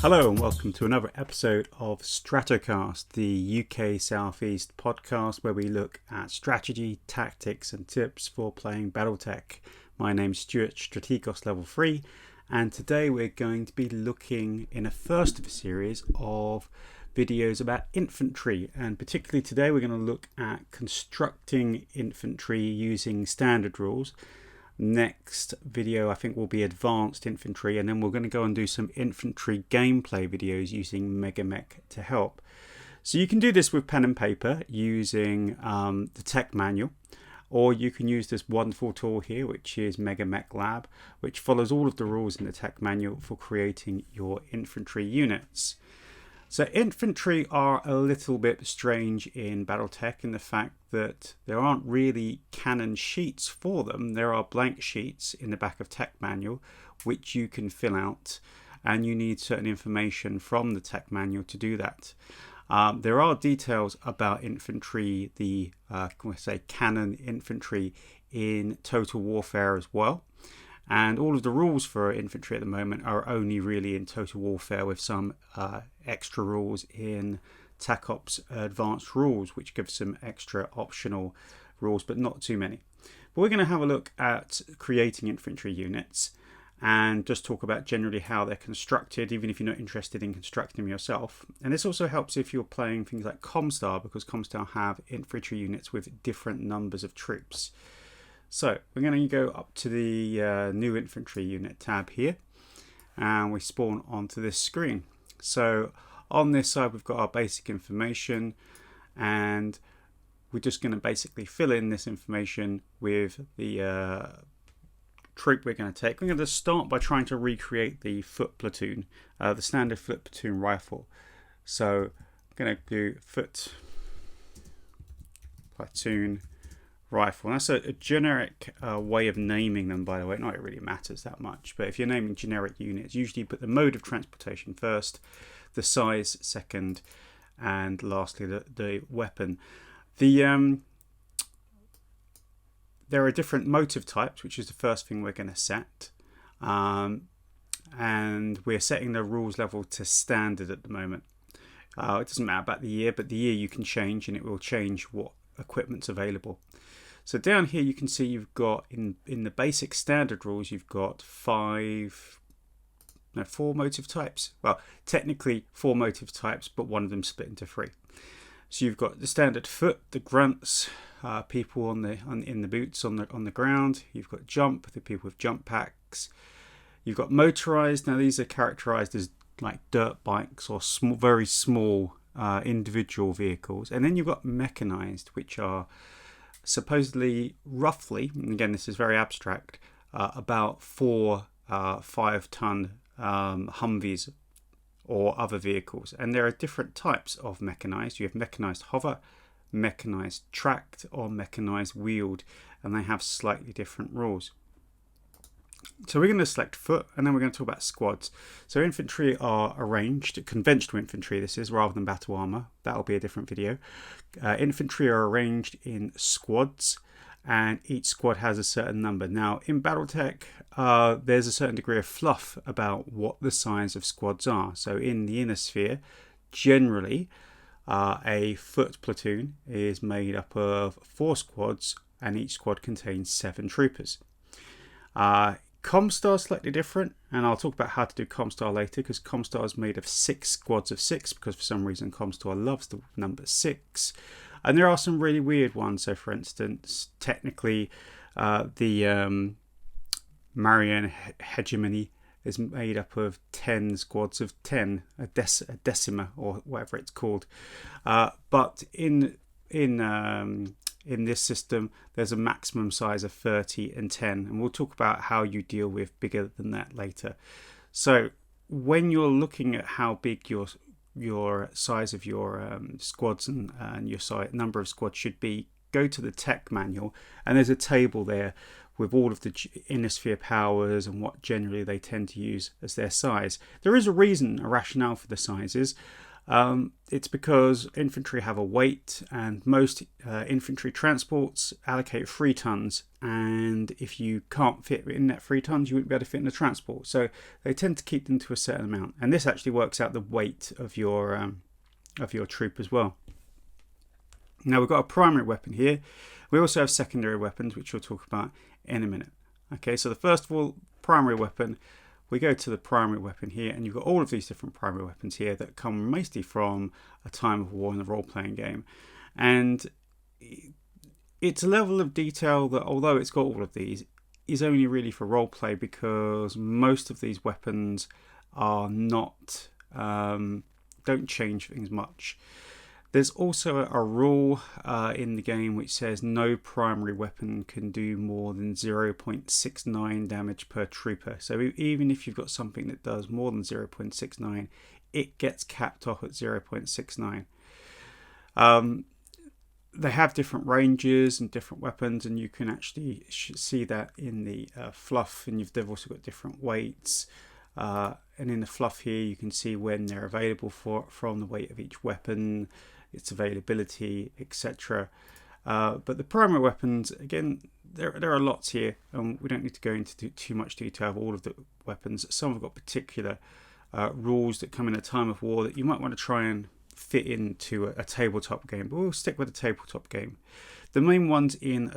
Hello and welcome to another episode of StratoCast, the UK Southeast podcast where we look at strategy, tactics and tips for playing Battletech. My name's Stuart, StratoCast Level 3, and today we're going to be looking in a first of a series of videos about infantry, and particularly today we're going to look at constructing infantry using standard rules. Next video I think will be advanced infantry, and then we're going to go and do some infantry gameplay videos using MegaMek to help. So you can do this with pen and paper using the TechManual, or you can use this wonderful tool here which is MegaMekLab, which follows all of the rules in the TechManual for creating your infantry units. So infantry are a little bit strange in Battletech in the fact that there aren't really canon sheets for them. There are blank sheets in the back of TechManual which you can fill out, and you need certain information from the TechManual to do that. There are details about infantry, the canon infantry, in Total Warfare as well. And all of the rules for infantry at the moment are only really in Total Warfare, with some extra rules in TAC Ops Advanced Rules, which gives some extra optional rules, but not too many. But we're going to have a look at creating infantry units and just talk about generally how they're constructed, even if you're not interested in constructing them yourself. And this also helps if you're playing things like Comstar, because Comstar have infantry units with different numbers of troops. So we're going to go up to the new infantry unit tab here, and we spawn onto this screen. So on this side we've got our basic information, and we're just going to basically fill in this information with the troop we're going to take. We're going to start by trying to recreate the foot platoon, the standard foot platoon rifle. So I'm going to do foot platoon rifle. And that's a generic way of naming them, by the way. Not it really matters that much, but if you're naming generic units, usually you put the mode of transportation first, the size second, and lastly the weapon. There are different motive types, which is the first thing we're going to set, and we're setting the rules level to standard at the moment. It doesn't matter about the year, but the year you can change, and it will change what equipment's available. So down here you can see you've got in the basic standard rules, you've got 4 motive types. Well, technically 4 motive types, but one of them split into 3. So you've got the standard foot, the grunts, people in the boots on the ground. You've got jump, the people with jump packs. You've got motorized. Now these are characterized as like dirt bikes or very small individual vehicles. And then you've got mechanized, which are supposedly roughly, and again this is very abstract, about 4 5-ton Humvees or other vehicles. And there are different types of mechanized. You have mechanized hover, mechanized tracked, or mechanized wheeled, and they have slightly different rules. So we're going to select foot, and then we're going to talk about squads. So infantry are arranged, conventional infantry this is, rather than battle armor. That'll be a different video. Infantry are arranged in squads, and each squad has a certain number. Now in Battletech, there's a certain degree of fluff about what the size of squads are. So in the inner sphere, generally, a foot platoon is made up of 4 squads, and each squad contains 7 troopers. Comstar is slightly different, and I'll talk about how to do Comstar later, because Comstar is made of 6 squads of 6, because for some reason Comstar loves the number 6. And there are some really weird ones. So for instance, technically the Marian hegemony is made up of 10 squads of 10, a decima or whatever it's called. But in this system, there's a maximum size of 30 and 10, and we'll talk about how you deal with bigger than that later. So when you're looking at how big your size of your squads and your number of squads should be, go to the tech manual, and there's a table there with all of the inner sphere powers and what generally they tend to use as their size. There is a rationale for the sizes. It's because infantry have a weight, and most infantry transports allocate 3 tons, and if you can't fit in that 3 tons, you wouldn't be able to fit in the transport. So they tend to keep them to a certain amount, and this actually works out the weight of your troop as well. Now we've got a primary weapon here. We also have secondary weapons, which we'll talk about in a minute. Okay, so the first of all, primary weapon. We go to the primary weapon here, and you've got all of these different primary weapons here that come mostly from a time of war in the role-playing game. And it's a level of detail that, although it's got all of these, is only really for role-play, because most of these weapons are not, don't change things much. There's also a rule in the game which says no primary weapon can do more than 0.69 damage per trooper. So even if you've got something that does more than 0.69, it gets capped off at 0.69. They have different ranges and different weapons, and you can actually see that in the fluff, and they've also got different weights. And in the fluff here, you can see when they're available from the weight of each weapon, its availability, etc. But the primary weapons, again, there are lots here, and we don't need to go into too much detail of all of the weapons. Some have got particular rules that come in a time of war that you might want to try and fit into a tabletop game, but we'll stick with a tabletop game. The main ones in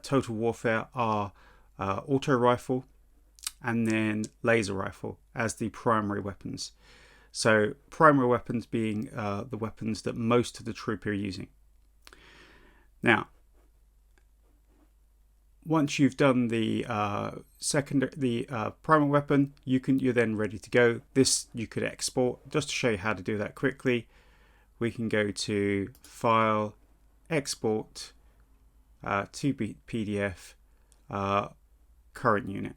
Total Warfare are auto rifle and then laser rifle as the primary weapons. So primary weapons being the weapons that most of the troop are using. Now, once you've done the primary weapon, you're then ready to go. This you could export. Just to show you how to do that quickly, we can go to File, Export to PDF, current unit.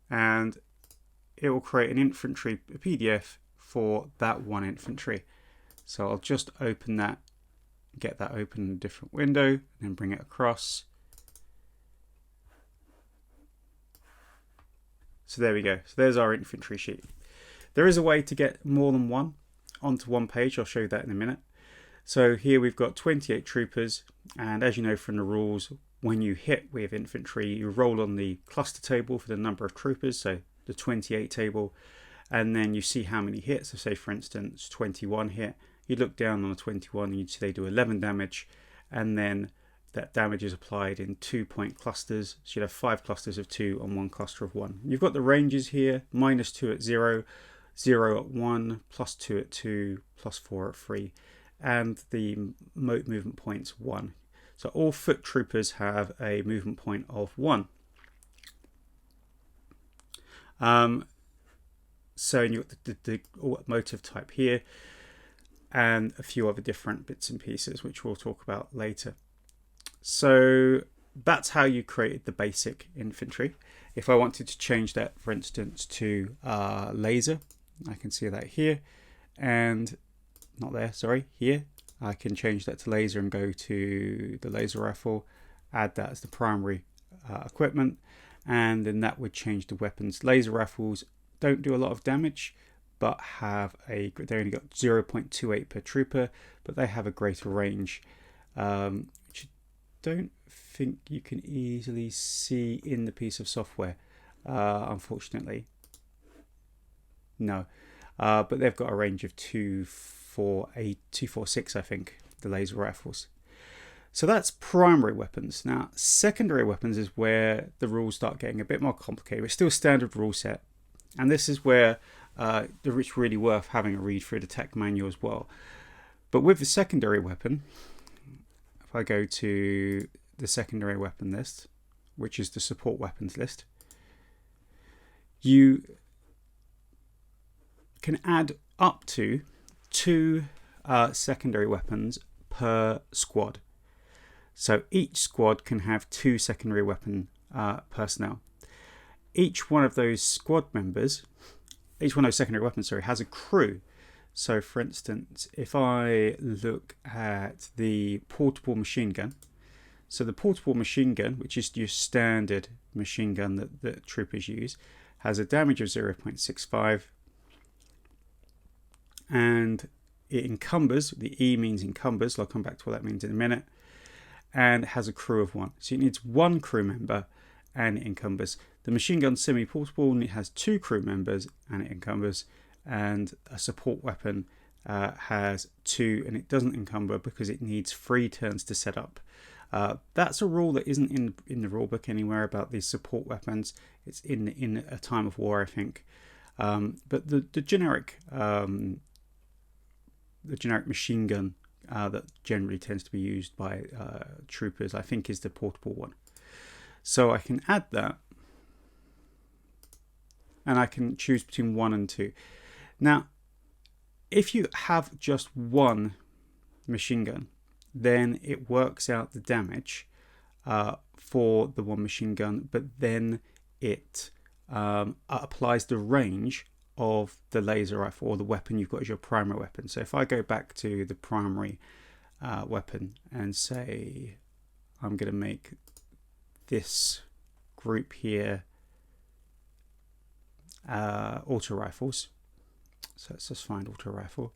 And it will create an infantry PDF for that one infantry. So I'll just open that, get that open in a different window, and then bring it across. So there we go. So there's our infantry sheet. There is a way to get more than one onto one page. I'll show you that in a minute. So here we've got 28 troopers, and as you know from the rules, when you hit with infantry, you roll on the cluster table for the number of troopers, so the 28 table, and then you see how many hits. So say for instance 21 hit, you look down on the 21 and you'd see they do 11 damage, and then that damage is applied in 2-point clusters. So you'd have 5 clusters of 2 and 1 cluster of 1. You've got the ranges here: -2 at 0, 0 at 1, +2 at 2, +4 at 3, and the movement points 1. So all foot troopers have a movement point of 1. So you've got the automotive type here, and a few other different bits and pieces which we'll talk about later. So that's how you created the basic infantry. If I wanted to change that, for instance, to laser, I can see that here, and not there, sorry, here. I can change that to laser and go to the laser rifle, add that as the primary equipment, and then that would change the weapons. Laser rifles don't do a lot of damage, but they only got 0.28 per trooper, but they have a greater range, which I don't think you can easily see in the piece of software, unfortunately. No, but they've got a range of 246, I think, the laser rifles. So that's primary weapons. Now, secondary weapons is where the rules start getting a bit more complicated. It's still a standard rule set, and this is where it's really worth having a read through the tech manual as well. But with the secondary weapon, if I go to the secondary weapon list, which is the support weapons list, you can add up to 2 secondary weapons per squad. So each squad can have 2 secondary weapon personnel. Each one of those squad members, each one of those secondary weapons, has a crew. So for instance, if I look at the portable machine gun, so the portable machine gun, which is your standard machine gun that troopers use, has a damage of 0.65, and it encumbers. The E means encumbers. I'll come back to what that means in a minute. And has a crew of 1. So it needs 1 crew member and it encumbers. The machine gun semi-portable, and it has 2 crew members and it encumbers. And a support weapon has 2 and it doesn't encumber because it needs 3 turns to set up. That's a rule that isn't in the rulebook anywhere about these support weapons. It's in a time of war, I think. But the generic machine gun that generally tends to be used by troopers, I think, is the portable one. So I can add that, and I can choose between 1 and 2. Now, if you have just 1 machine gun, then it works out the damage for the 1 machine gun, but then it applies the range of the laser rifle or the weapon you've got as your primary weapon. So if I go back to the primary weapon and say I'm going to make this group here auto rifles. So let's just find auto rifle.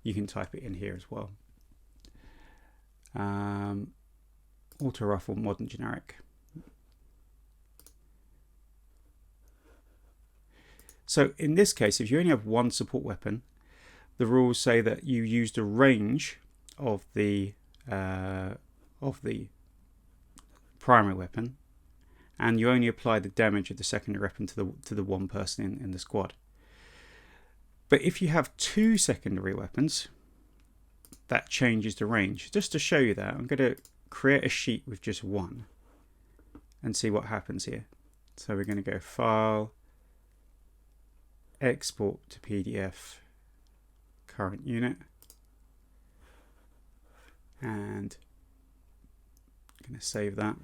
You can type it in here as well. Auto rifle modern generic. So in this case, if you only have 1 support weapon, the rules say that you use the range of the primary weapon, and you only apply the damage of the secondary weapon to the 1 person in the squad. But if you have 2 secondary weapons, that changes the range. Just to show you that, I'm going to create a sheet with just 1 and see what happens here. So we're going to go File, Export to PDF, current unit, and I'm going to save that.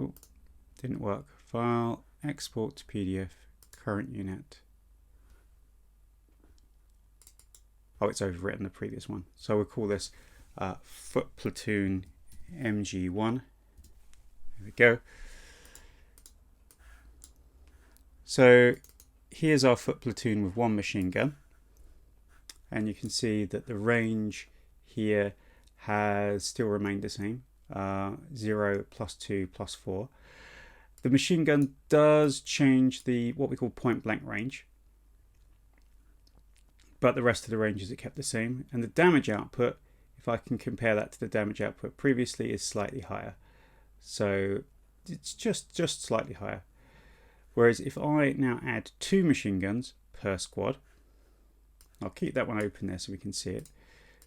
Oh, didn't work. File, Export to PDF, current unit. Oh, it's overwritten the previous one. So we'll call this Foot Platoon MG1. There we go. So here's our foot platoon with 1 machine gun. And you can see that the range here has still remained the same. 0, +2, +4. The machine gun does change the what we call point blank range, but the rest of the ranges are kept the same. And the damage output, if I can compare that to the damage output previously, is slightly higher. So it's just slightly higher. Whereas if I now add 2 machine guns per squad, I'll keep that one open there so we can see it.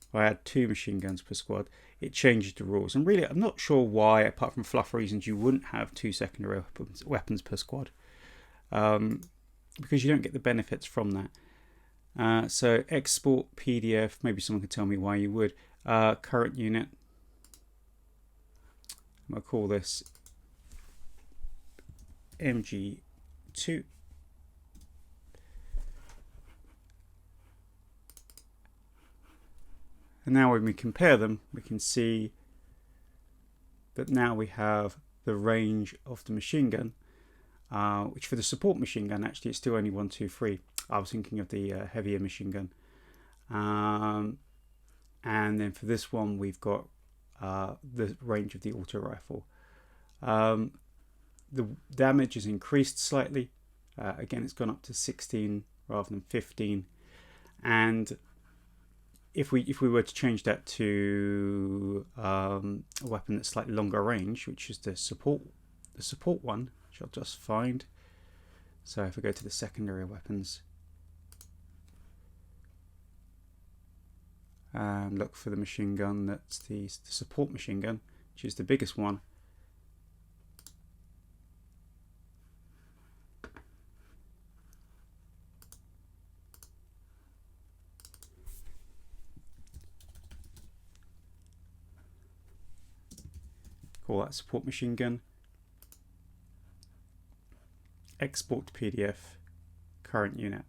If I add 2 machine guns per squad, it changes the rules. And really, I'm not sure why, apart from fluff reasons, you wouldn't have 2 secondary weapons per squad. Because you don't get the benefits from that. So export PDF, maybe someone could tell me why you would. Current unit. I'll call this MG2. And now when we compare them, we can see that now we have the range of the machine gun, which for the support machine gun, actually, it's still only 1, 2, 3. I was thinking of the heavier machine gun. And then for this one, we've got the range of the auto rifle. The damage is increased slightly. Again, it's gone up to 16 rather than 15. And if we were to change that to a weapon that's slightly longer range, which is the support one, which I'll just find. So if I go to the secondary weapons and look for the machine gun, that's the support machine gun, which is the biggest one. Call that support machine gun. Export to PDF, current unit.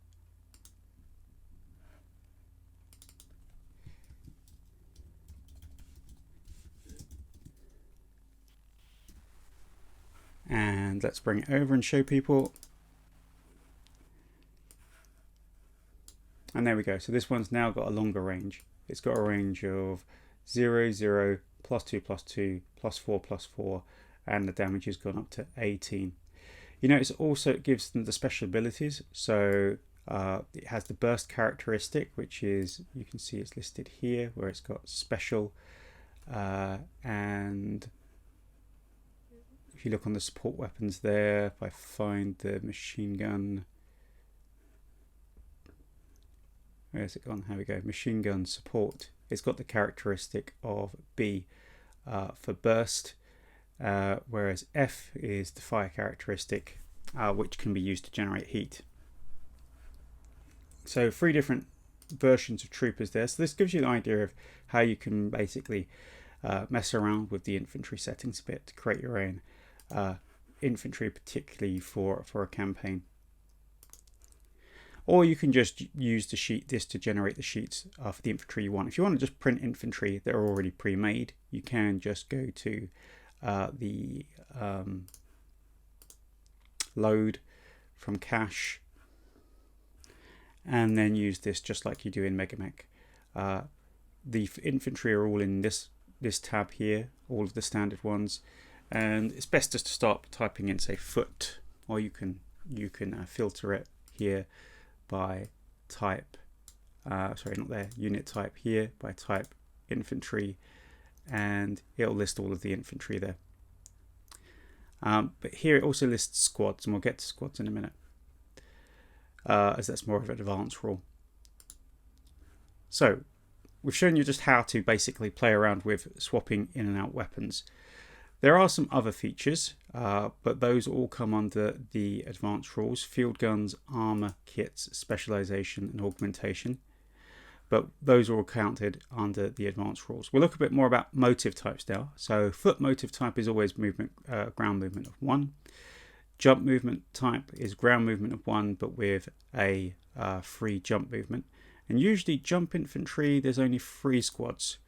And let's bring it over and show people. And there we go. So this one's now got a longer range. It's got a range of 0, 0, +2, +2, +4, +4, and the damage has gone up to 18. You notice also it gives them the special abilities. So it has the burst characteristic, which is, you can see it's listed here, where it's got special. And if you look on the support weapons there, if I find the machine gun, where's it gone? Here we go. Machine gun support. It's got the characteristic of B for burst, whereas F is the fire characteristic, which can be used to generate heat. So 3 different versions of troopers there. So this gives you an idea of how you can basically mess around with the infantry settings a bit to create your own infantry, particularly for a campaign. Or you can just use this to generate the sheets for the infantry you want. If you want to just print infantry that are already pre-made, you can just go to the load from cache, and then use this just like you do in MegaMek. The infantry are all in this tab here, all of the standard ones, and it's best just to start typing in, say, foot, or you can filter it here by type, sorry, not there, unit type here by type infantry, and it'll list all of the infantry there. But here it also lists squads, and we'll get to squads in a minute, as that's more of an advanced rule. So we've shown you just how to basically play around with swapping in and out weapons. There are some other features, but those all come under the advanced rules: field guns, armor, kits, specialization, and augmentation. But those are all counted under the advanced rules. We'll look a bit more about motive types now. So foot motive type is always movement, ground movement of 1. Jump movement type is ground movement of 1, but with a free jump movement. And usually jump infantry, there's only 3 squads.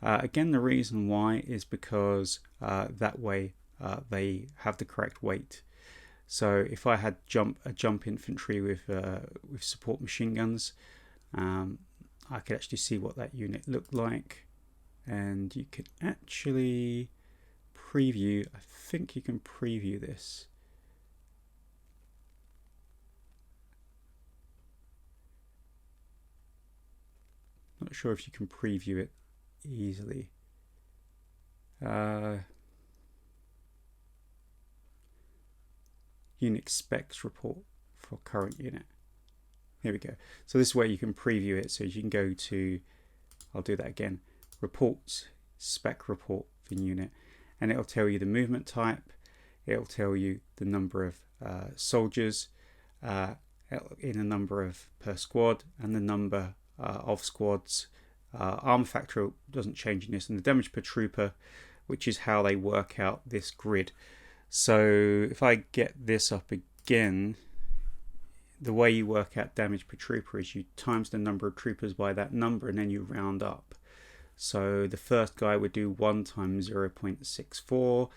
Again, the reason why is because that way they have the correct weight. So if I had a jump infantry with support machine guns, I could actually see what that unit looked like, and you could actually preview. I think you can preview this. Not sure if you can preview it easily. Unit specs report for current unit. Here we go. So this is where you can preview it. So you can go to, I'll do that again, reports, spec report for unit, and it'll tell you the movement type. It'll tell you the number of soldiers in a number of per squad, and the number of squads. Armor factor doesn't change in this, and the damage per trooper, which is how they work out this grid. So if I get this up again, the way you work out damage per trooper is you times the number of troopers by that number, and then you round up. So the first guy would do 1 times 0.64.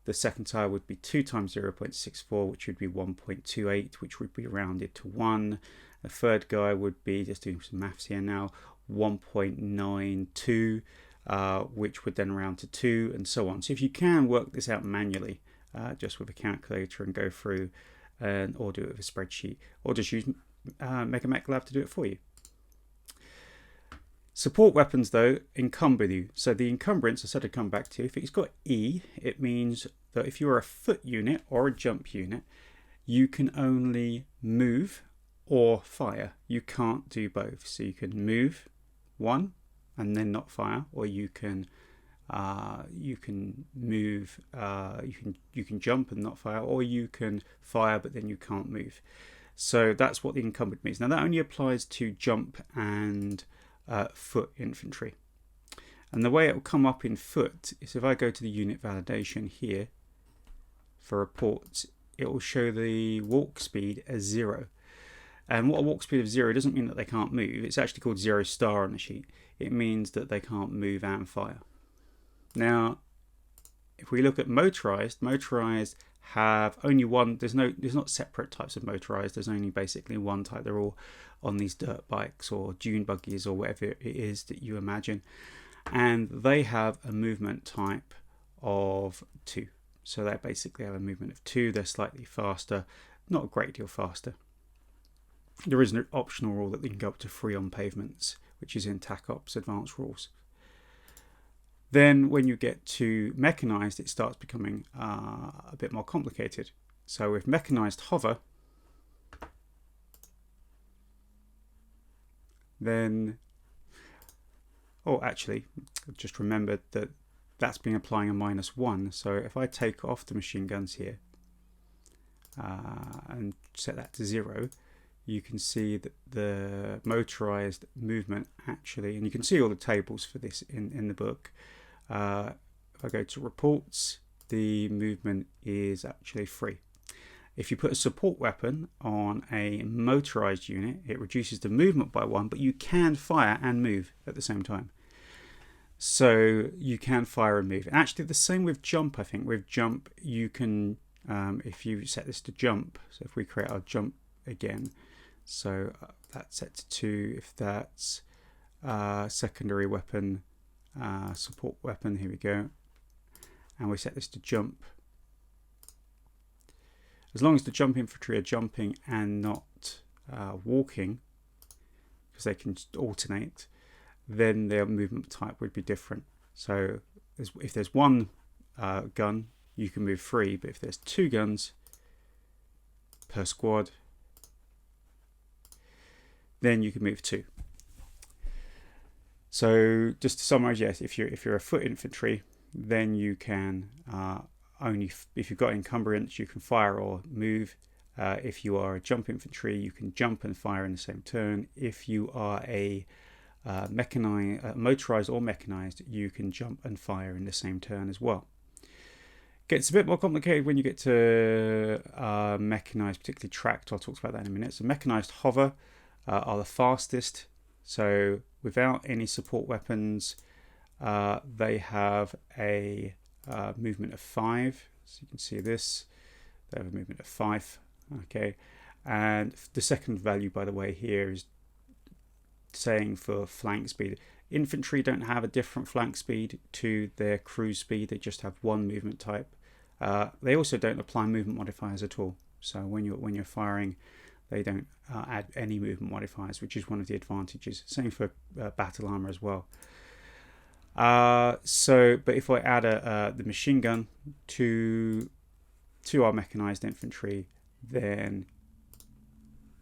The second guy would be 2 times 0.64, which would be 1.28, which would be rounded to 1. The third guy would be, just doing some maths here now, 1.92, which would then round to 2, and so on. So if you can work this out manually, just with a calculator and go through, or do it with a spreadsheet, or just use MegaMekLab to do it for you. Support weapons, though, encumber you. So the encumbrance, I said I'd come back to, if it's got E, it means that if you're a foot unit or a jump unit, you can only move or fire. You can't do both. So you can move one and then not fire, or you can move, you can jump and not fire, or you can fire but then you can't move. So that's what the encumbered means. Now that only applies to jump and foot infantry. And the way it will come up in foot is if I go to the unit validation here for reports, it will show the walk speed as 0. And what a walk speed of 0 doesn't mean that they can't move. It's actually called 0 star on the sheet. It means that they can't move and fire. Now, if we look at motorized have only one. There's not separate types of motorized. There's only basically one type. They're all on these dirt bikes or dune buggies or whatever it is that you imagine, and they have a movement type of 2. So they basically have a movement of 2. They're slightly faster, not a great deal faster. There is an optional rule that they can go up to 3 on pavements, which is in TACOP's advanced rules. Then when you get to mechanized, it starts becoming a bit more complicated. So with mechanized hover, then, oh, actually, I just remembered that that's been applying a -1. So if I take off the machine guns here and set that to 0, you can see that the motorized movement actually, and you can see all the tables for this in the book. If I go to reports, the movement is actually 3. If you put a support weapon on a motorized unit, it reduces the movement by 1, but you can fire and move at the same time. So you can fire and move. And actually the same with jump, I think. With jump, you can, if you set this to jump, so if we create our jump again, so that's set to 2. If that's secondary weapon, support weapon, here we go, and we set this to jump. As long as the jump infantry are jumping and not walking, because they can alternate, then their movement type would be different. So if there's 1 gun, you can move 3, but if there's 2 guns per squad, then you can move 2. So just to summarize, yes, if you're a foot infantry, then you can only, if you've got encumbrance, you can fire or move. If you are a jump infantry, you can jump and fire in the same turn. If you are a motorized or mechanized, you can jump and fire in the same turn as well. Gets a bit more complicated when you get to mechanized, particularly tracked. I'll talk about that in a minute. So mechanized hover are the fastest. So without any support weapons, they have a movement of 5. So you can see this. They have a movement of 5. Okay, and the second value, by the way, here is saying for flank speed. Infantry don't have a different flank speed to their cruise speed. They just have 1 movement type. They also don't apply movement modifiers at all. So when you're firing, they don't add any movement modifiers, which is one of the advantages. Same for battle armor as well. But if I add the machine gun to our mechanized infantry, then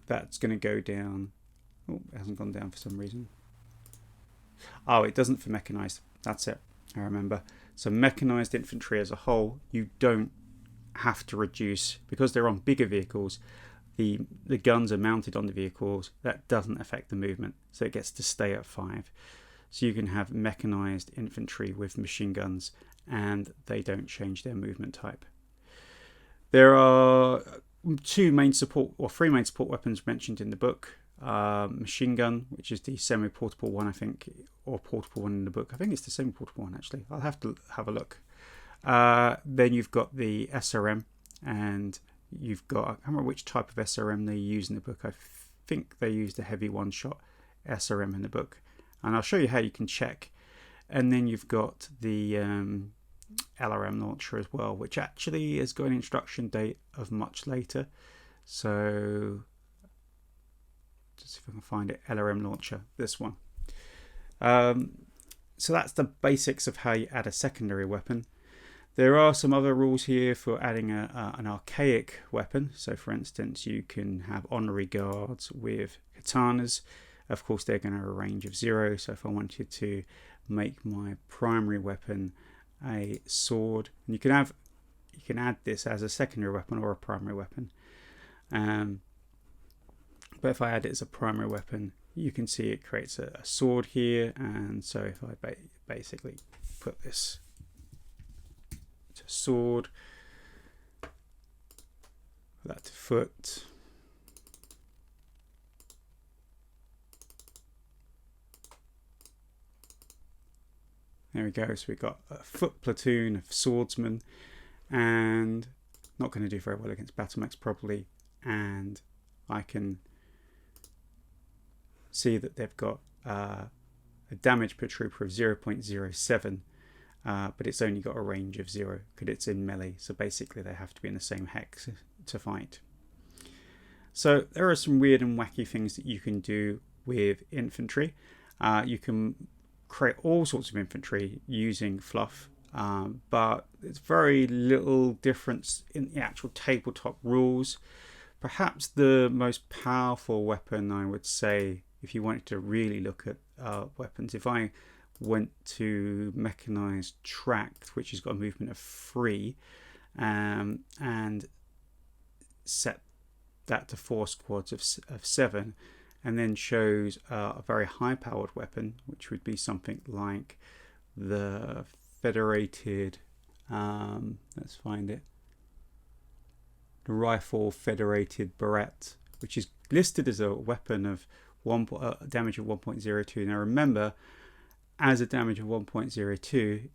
that's going to go down. Oh, it hasn't gone down for some reason. Oh, it doesn't for mechanized. That's it. I remember. So mechanized infantry as a whole, you don't have to reduce, because they're on bigger vehicles. The guns are mounted on the vehicles. That doesn't affect the movement, so it gets to stay at 5. So you can have mechanized infantry with machine guns, and they don't change their movement type. There are 3 main support weapons mentioned in the book. Machine gun, which is the semi-portable one, I think, or portable one in the book. I think it's the semi-portable one, actually. I'll have to have a look. Then you've got the SRM, and you've got, I can't remember which type of SRM they use in the book. I think they use the heavy one-shot SRM in the book, and I'll show you how you can check. And then you've got the LRM launcher as well, which actually has got an instruction date of much later. So just see if I can find it. LRM launcher, this one. So that's the basics of how you add a secondary weapon. There are some other rules here for adding an archaic weapon. So for instance, you can have honorary guards with katanas. Of course, they're going to have a range of 0. So if I wanted to make my primary weapon a sword, and you can add this as a secondary weapon or a primary weapon. But if I add it as a primary weapon, you can see it creates a sword here. And so if I basically put this to sword, put that to foot, there we go. So we've got a foot platoon of swordsmen, and not going to do very well against battlemechs probably, and I can see that they've got a damage per trooper of 0.07, but it's only got a range of 0 because it's in melee, so basically they have to be in the same hex to fight. So there are some weird and wacky things that you can do with infantry. You can create all sorts of infantry using fluff, but there's very little difference in the actual tabletop rules. Perhaps the most powerful weapon, I would say, if you wanted to really look at weapons, if I went to mechanized tracked, which has got a movement of 3, and set that to 4 squads of 7, and then shows a very high powered weapon, which would be something like the Federated, let's find it, the Rifle Federated Barrette, which is listed as a weapon of damage of 1.02. Now remember, as a damage of 1.02,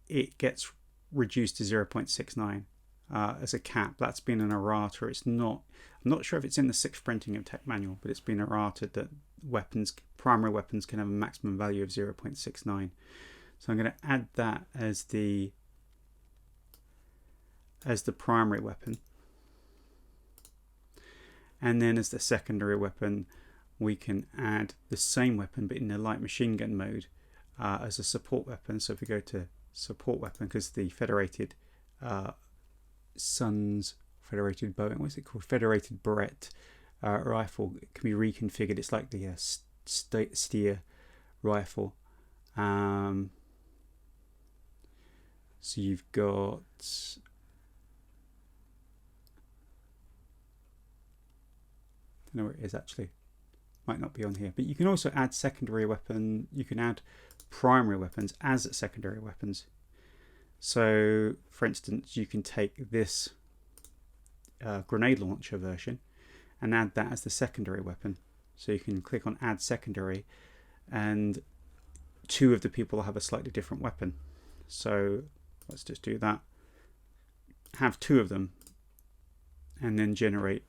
it gets reduced to 0.69 as a cap. That's been an errata. It's not. I'm not sure if it's in the 6th printing of TechManual, but it's been errata that primary weapons can have a maximum value of 0.69. So I'm going to add that as the primary weapon, and then as the secondary weapon, we can add the same weapon but in the light machine gun mode as a support weapon. So if we go to support weapon, because the Federated Federated Boeing, what's it called? Federated Barrette rifle can be reconfigured. It's like the steer rifle. So you've got I don't know where it is actually. Might not be on here, but you can also add secondary weapon. You can add primary weapons as secondary weapons. So, for instance, you can take this grenade launcher version and add that as the secondary weapon. So you can click on Add Secondary, and 2 of the people will have a slightly different weapon. So let's just do that. Have 2 of them, and then generate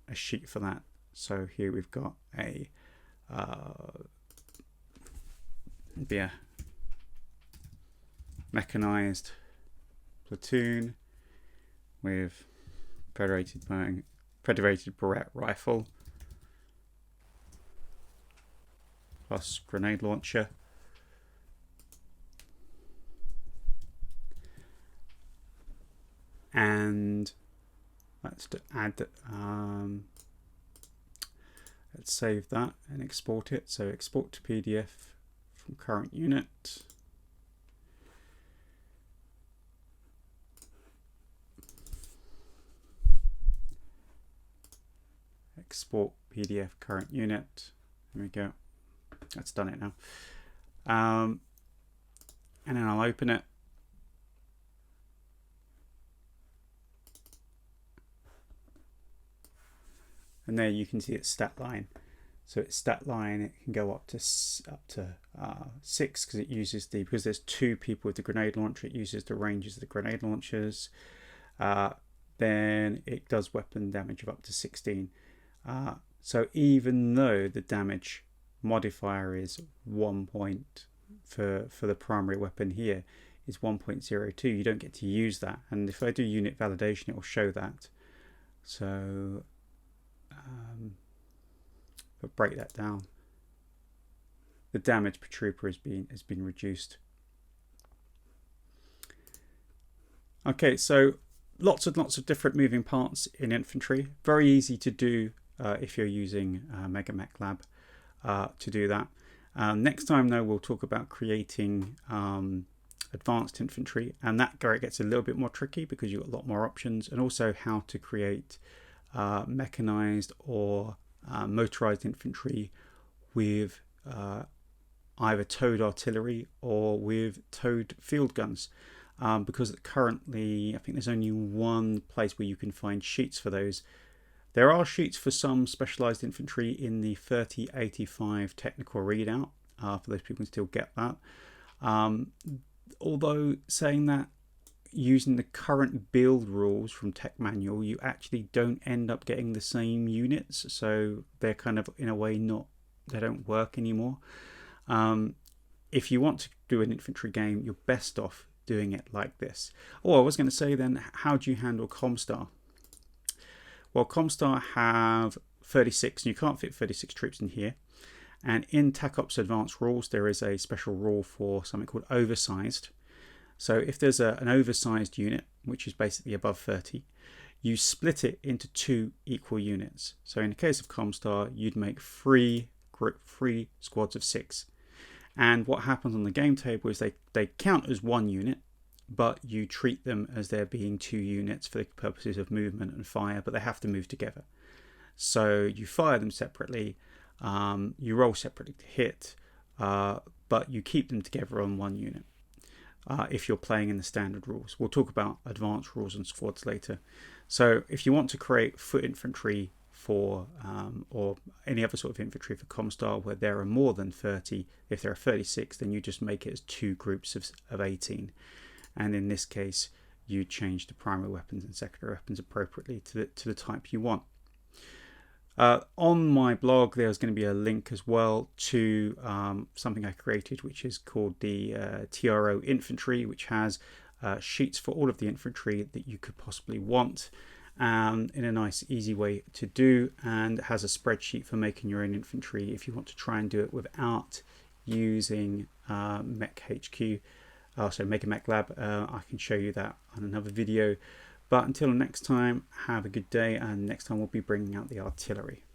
a sheet for that. So here we've got a mechanized platoon with Federated Barrette rifle plus grenade launcher. And let's add let's save that and export it. So export to PDF from current unit. Export PDF current unit. There we go. That's done it now. And then I'll open it. And there you can see its stat line. So its stat line, it can go up to 6 because it uses because there's 2 people with the grenade launcher, it uses the ranges of the grenade launchers. Then it does weapon damage of up to 16. So even though the damage modifier is 1 point for the primary weapon here is 1.02, you don't get to use that. And if I do unit validation, it will show that. So but break that down. The damage per trooper has been reduced. Okay, so lots of different moving parts in infantry. Very easy to do if you're using MegaMekLab to do that. Next time though, we'll talk about creating advanced infantry, and that gets a little bit more tricky because you've got a lot more options, and also how to create mechanized or motorized infantry with either towed artillery or with towed field guns, because currently I think there's only one place where you can find sheets for those. There are sheets for some specialized infantry in the 3085 technical readout, for those people who still get that. Although saying that, using the current build rules from TechManual, you actually don't end up getting the same units, so they're kind of in a way they don't work anymore. If you want to do an infantry game, you're best off doing it like this. Oh, I was going to say then, how do you handle Comstar? Well, Comstar have 36, and you can't fit 36 troops in here. And in TACOPS Advanced Rules, there is a special rule for something called oversized. So if there's an oversized unit, which is basically above 30, you split it into 2 equal units. So in the case of Comstar, you'd make 3 squads of 6. And what happens on the game table is they count as 1 unit, but you treat them as there being 2 units for the purposes of movement and fire, but they have to move together. So you fire them separately, you roll separately to hit, but you keep them together on 1 unit. If you're playing in the standard rules. We'll talk about advanced rules and squads later. So if you want to create foot infantry for or any other sort of infantry for Comstar where there are more than 30, if there are 36, then you just make it as 2 groups of 18. And in this case, you change the primary weapons and secondary weapons appropriately to the type you want. On my blog, there's going to be a link as well to something I created, which is called the TRO Infantry, which has sheets for all of the infantry that you could possibly want in a nice, easy way to do, and it has a spreadsheet for making your own infantry if you want to try and do it without using MegaMekLab. I can show you that on another video. But until next time, have a good day, and next time we'll be bringing out the artillery.